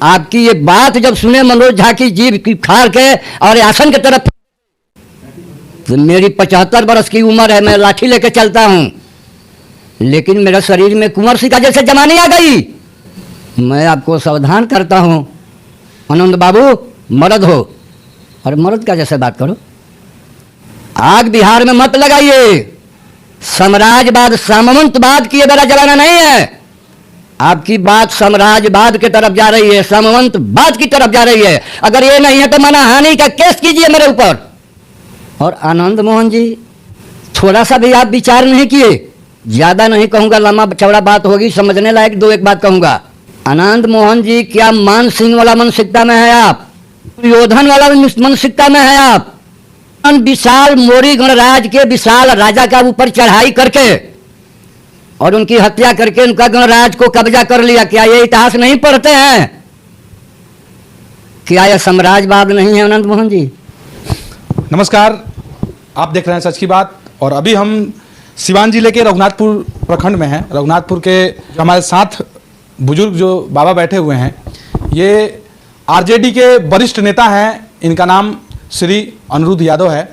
आपकी ये बात जब सुने मनोज झा की जीभ की खाड़ के और आसन की तरफ, तो मेरी 75 वर्ष की उम्र है, मैं लाठी लेके चलता हूँ, लेकिन मेरे शरीर में कुंवर सी का जैसे जमानी आ गई। मैं आपको सावधान करता हूँ, आनंद बाबू मर्द हो और मर्द का जैसे बात करो। आग बिहार में मत लगाइए। साम्राज्यवाद सामंतवाद की ये बड़ा जमाना नहीं है। आपकी बात साम्राज्यवाद की तरफ जा रही है, सामंतवाद की तरफ जा रही है। अगर ये नहीं है तो मानहानि का केस कीजिए मेरे ऊपर। और आनंद मोहन जी, थोड़ा सा भी आप विचार नहीं किए। ज्यादा नहीं कहूंगा, लंबा चौड़ा बात होगी, समझने लायक दो एक बात कहूंगा। आनंद मोहन जी, क्या मान सिंह वाला मानसिकता में है आप? दुर्योधन वाला मानसिकता में है आप? विशाल मोरी गणराज के विशाल राजा का ऊपर चढ़ाई करके और उनकी हत्या करके उनका गणराज को कब्जा कर लिया। क्या ये इतिहास नहीं पढ़ते हैं? क्या यह साम्राज्यवाद नहीं है आनंद मोहन जी? नमस्कार, आप देख रहे हैं सच की बात। और अभी हम सिवान जिले के रघुनाथपुर प्रखंड में हैं। रघुनाथपुर के जो हमारे साथ बुजुर्ग जो बाबा बैठे हुए हैं, ये आरजेडी के वरिष्ठ नेता हैं। इनका नाम श्री अनिरुद्ध यादव है।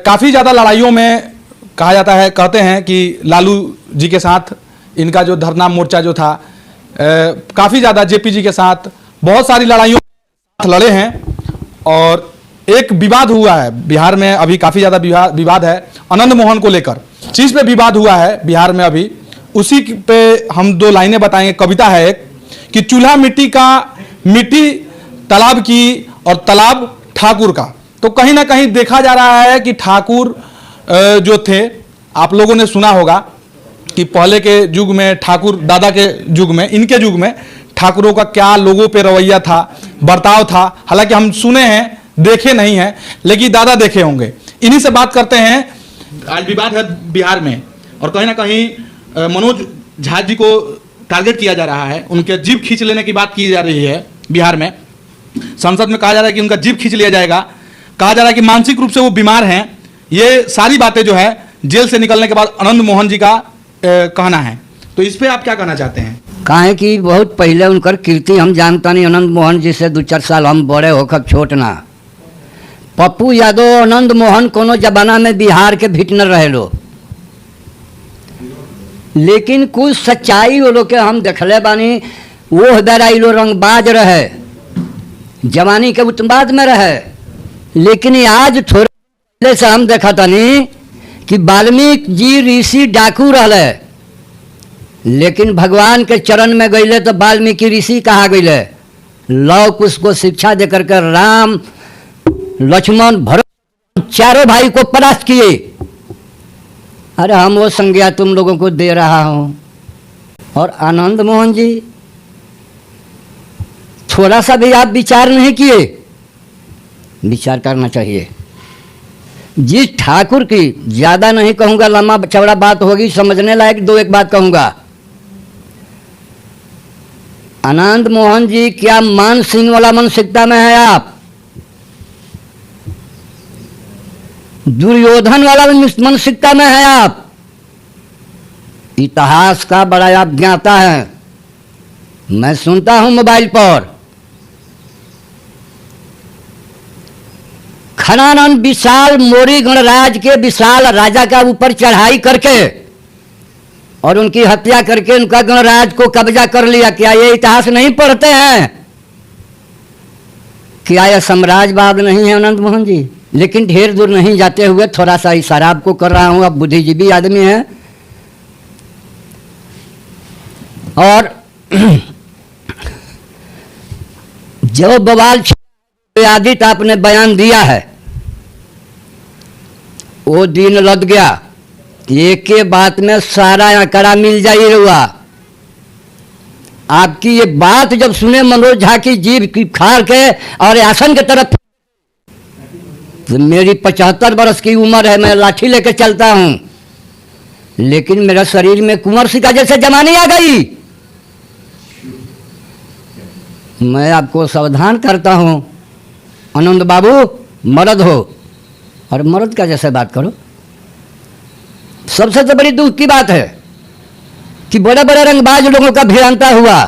काफ़ी ज़्यादा लड़ाइयों में कहा जाता है, कहते हैं कि लालू जी के साथ इनका जो धरना मोर्चा जो था, काफ़ी ज़्यादा जेपी जी के साथ बहुत सारी लड़ाइयों में लड़े हैं। और एक विवाद हुआ है बिहार में, अभी काफ़ी ज़्यादा विवाद है आनंद मोहन को लेकर। चीज़ पे विवाद हुआ है बिहार में अभी, उसी पे हम दो लाइनें बताएंगे। कविता है एक कि चूल्हा मिट्टी का, मिट्टी तालाब की और तालाब ठाकुर का। तो कहीं ना कहीं देखा जा रहा है कि ठाकुर जो थे, आप लोगों ने सुना होगा कि पहले के युग में, ठाकुर दादा के युग में, इनके युग में ठाकुरों का क्या लोगों पे रवैया था, बर्ताव था। हालांकि हम सुने हैं, देखे नहीं हैं, लेकिन दादा देखे होंगे। इन्हीं से बात करते हैं। आज विवाद है बिहार में और कहीं ना कहीं मनोज झा जी को टारगेट किया जा रहा है। उनके जीभ खींच लेने की बात की जा रही है बिहार में। संसद में कहा जा रहा है कि उनका जीभ खींच लिया जाएगा। कहा जा रहा है कि मानसिक रूप से वो बीमार हैं। ये सारी बातें जो है जेल से निकलने के बाद आनंद मोहन जी का कहना है। तो इस पे आप क्या कहना चाहते हैं? काहे कि बहुत पहले उनकर कीर्ति हम जानता नहीं। आनंद मोहन जी से 2-4 साल हम बड़े होकर छोट ना। पप्पू यादव, आनंद मोहन कोनो जमाना में बिहार के भिटनर रहे लो, लेकिन कुछ सच्चाई वो लोग के हम देखले बानी। वो बेरा लो रंगबाज रहे, जवानी के उत्पाद में रहे, लेकिन आज थोड़े पहले से हम देखा तनी कि वाल्मीकि जी ऋषि डाकू रहे, लेकिन भगवान के चरण में गईले तो वाल्मीकि ऋषि कहा गईले। लव कुश को शिक्षा देकर के राम, लक्ष्मण, भरत चारों भाई को परास्त किए। अरे हम वो संज्ञा तुम लोगों को दे रहा हूं। और आनंद मोहन जी, थोड़ा सा भी आप विचार नहीं किए। विचार करना चाहिए। जिस ठाकुर की, ज्यादा नहीं कहूंगा, लंबा चौड़ा बात होगी, समझने लायक दो एक बात कहूंगा। आनंद मोहन जी, क्या मान सिंह वाला मानसिकता में है आप? दुर्योधन वाला मानसिकता में है आप? इतिहास का बड़ा आप ज्ञाता है, मैं सुनता हूं मोबाइल पर। खनानंद विशाल मोरी गणराज के विशाल राजा का ऊपर चढ़ाई करके और उनकी हत्या करके उनका गणराज को कब्जा कर लिया। क्या ये इतिहास नहीं पढ़ते हैं? क्या यह साम्राज्यवाद नहीं है आनंद मोहन जी? लेकिन ढेर दूर नहीं जाते हुए थोड़ा सा इशारा आपको कर रहा हूं। आप बुद्धिजीवी आदमी हैं। और जो बवाल आदित आपने बयान दिया है, वो दिन लद गया। एक के बात में सारा आंकड़ा मिल जाए रुआ। आपकी ये बात जब सुने मनोज झा की जीभ की खाड़ के और आसन की तरफ, तो मेरी 75 वर्ष की उम्र है, मैं लाठी लेके चलता हूं, लेकिन मेरा शरीर में कुंवर सी का जैसे जमानी आ गई। मैं आपको सावधान करता हूं, आनंद बाबू मर्द हो और मर्द का जैसे बात करो। सबसे तो बड़ी दुख की बात है कि बड़े बड़े रंगबाज लोगों का भिड़ंता हुआ,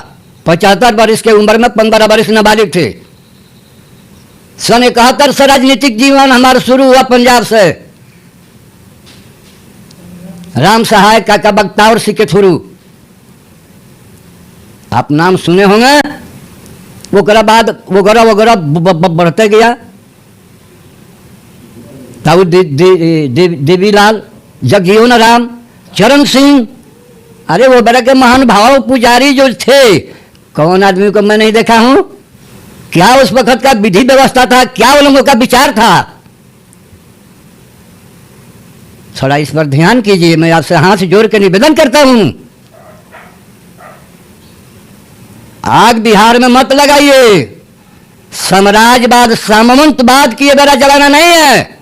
75 वर्ष के उम्र में 15 वर्ष नाबालिग थे। सन 71 से राजनीतिक जीवन हमारा शुरू हुआ पंजाब से, राम सहाय काका बख्तावर सिंह के थ्रू। आप नाम सुने होंगे। वगैरह बाद वगैरह वगैरह बढ़ते गया। ताऊ देवीलाल, जगजीवन राम, चरण सिंह, अरे वो बड़ा के महान भाव पुजारी जो थे, कौन आदमी को मैं नहीं देखा हूं। क्या उस वक्त का विधि व्यवस्था था, क्या उन लोगों का विचार था, थोड़ा इस पर ध्यान कीजिए। मैं आपसे हाथ जोड़ के निवेदन करता हूं, आग बिहार में मत लगाइए। साम्राज्यवाद सामंतवाद की ये मेरा जमाना नहीं है।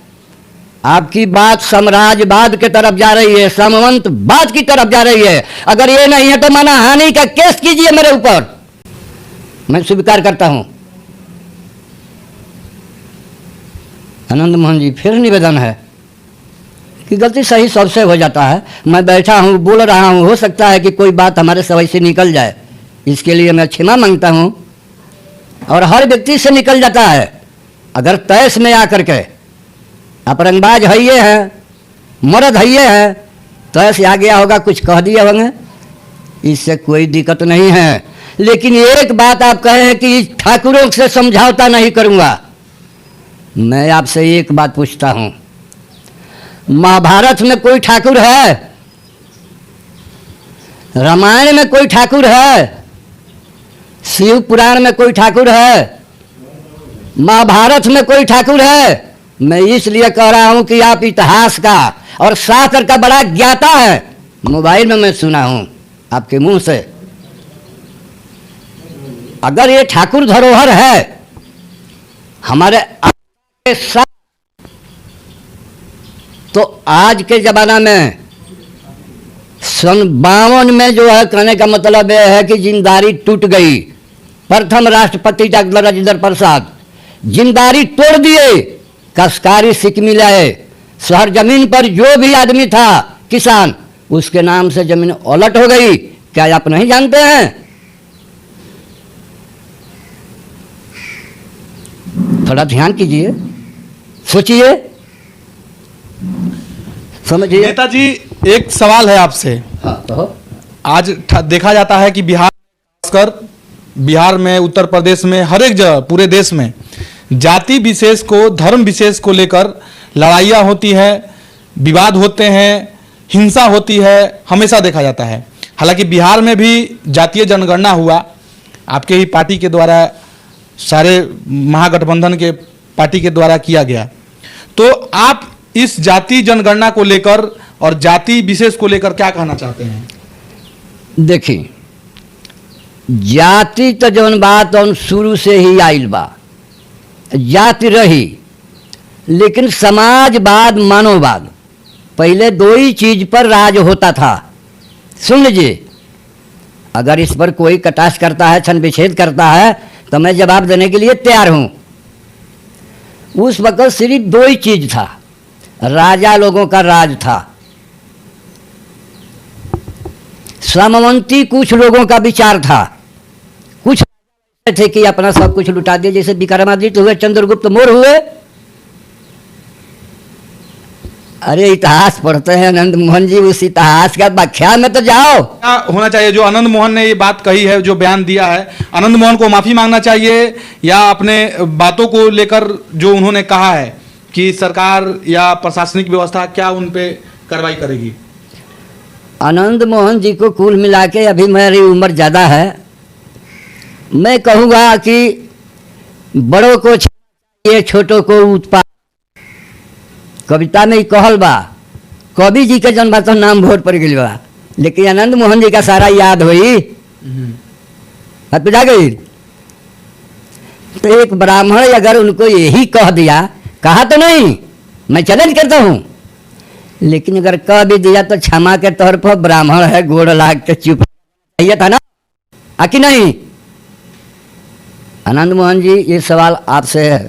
आपकी बात साम्राज्यवाद की तरफ जा रही है, सामंतवाद की तरफ जा रही है। अगर ये नहीं है तो माना हानि का केस कीजिए मेरे ऊपर, मैं स्वीकार करता हूं। आनंद मोहन जी, फिर निवेदन है कि गलती सही सबसे हो जाता है। मैं बैठा हूं, बोल रहा हूं, हो सकता है कि कोई बात हमारे सवय से निकल जाए, इसके लिए मैं क्षमा मांगता हूं। और हर व्यक्ति से निकल जाता है। अगर तैस में आकर के अपरंगबाज है ये है, मर्द है ये है, तैस आ गया होगा, कुछ कह दिए होंगे, इससे कोई दिक्कत नहीं है। लेकिन एक बात आप कहे हैं कि ठाकुरों से समझौता नहीं करूंगा। मैं आपसे एक बात पूछता हूं, महाभारत में कोई ठाकुर है? रामायण में कोई ठाकुर है? शिव पुराण में कोई ठाकुर है? महाभारत में कोई ठाकुर है? मैं इसलिए कह रहा हूं कि आप इतिहास का और शास्त्र का बड़ा ज्ञाता है। मोबाइल में मैं सुना हूं आपके मुंह से। अगर ये ठाकुर धरोहर है हमारे साथ, तो आज के जमाना में सन 52 में जो है, कहने का मतलब यह है कि जिम्मेदारी टूट गई। प्रथम राष्ट्रपति डॉक्टर राजेंद्र प्रसाद जिम्मेदारी तोड़ दिए, कशकारी सिक्की लाए। शहर जमीन पर जो भी आदमी था किसान, उसके नाम से जमीन उलट हो गई। क्या आप नहीं जानते हैं? थोड़ा ध्यान कीजिए, सोचिए, समझिए। नेताजी, एक सवाल है आपसे। हाँ, तो आज देखा जाता है कि बिहार में, उत्तर प्रदेश में, हर एक जगह पूरे देश में जाति विशेष को, धर्म विशेष को लेकर लड़ाइयाँ होती है, विवाद होते हैं, हिंसा होती है, हमेशा देखा जाता है। हालांकि बिहार में भी जातीय जनगणना हुआ, आपके ही पार्टी के द्वारा, सारे महागठबंधन के पार्टी के द्वारा किया गया। तो आप इस जाति जनगणना को लेकर और जाति विशेष को लेकर क्या कहना चाहते हैं? देखिए, जाति तो जौन बात हम शुरू से ही आइल बा, जाति रही, लेकिन समाजवाद, मानववाद, पहले दो ही चीज पर राज होता था। सुन लीजिए, अगर इस पर कोई कटाक्ष करता है, छन विच्छेद करता है, तो मैं जवाब देने के लिए तैयार हूं। उस वक्त सिर्फ दो ही चीज था, राजा लोगों का राज था, सामंती कुछ लोगों का विचार था। कुछ थे कि अपना सब कुछ लुटा दिए, जैसे विक्रमादित्य हुए, चंद्रगुप्त मौर्य हुए। अरे इतिहास पढ़ते हैं आनंद मोहन जी, उस इतिहास का व्याख्या में तो जाओ। क्या होना चाहिए? जो आनंद मोहन ने ये बात कही है, जो बयान दिया है, आनंद मोहन को माफी मांगना चाहिए, या अपने बातों को लेकर जो उन्होंने कहा है कि सरकार या प्रशासनिक व्यवस्था क्या उन पे कार्रवाई करेगी? आनंद मोहन जी को कुल मिला के, अभी मेरी उम्र ज़्यादा है, मैं कहूँगा कि बड़ों को चाहिए, छोटों को उत्पाद। कविता में ही कहल बा, कवि जी के जन्म तो नाम भोर पड़ गई बा, लेकिन आनंद मोहन जी का सारा याद हुई, बात बुझा गई। तो एक ब्राह्मण अगर उनको यही कह दिया, कहा तो नहीं, मैं चैलेंज करता हूं, लेकिन अगर कह भी दिया तो क्षमा के तौर पर ब्राह्मण है, गोड़ लाग के चुप चाहिए था ना, कि नहीं? आनंद मोहन जी, ये सवाल आपसे है।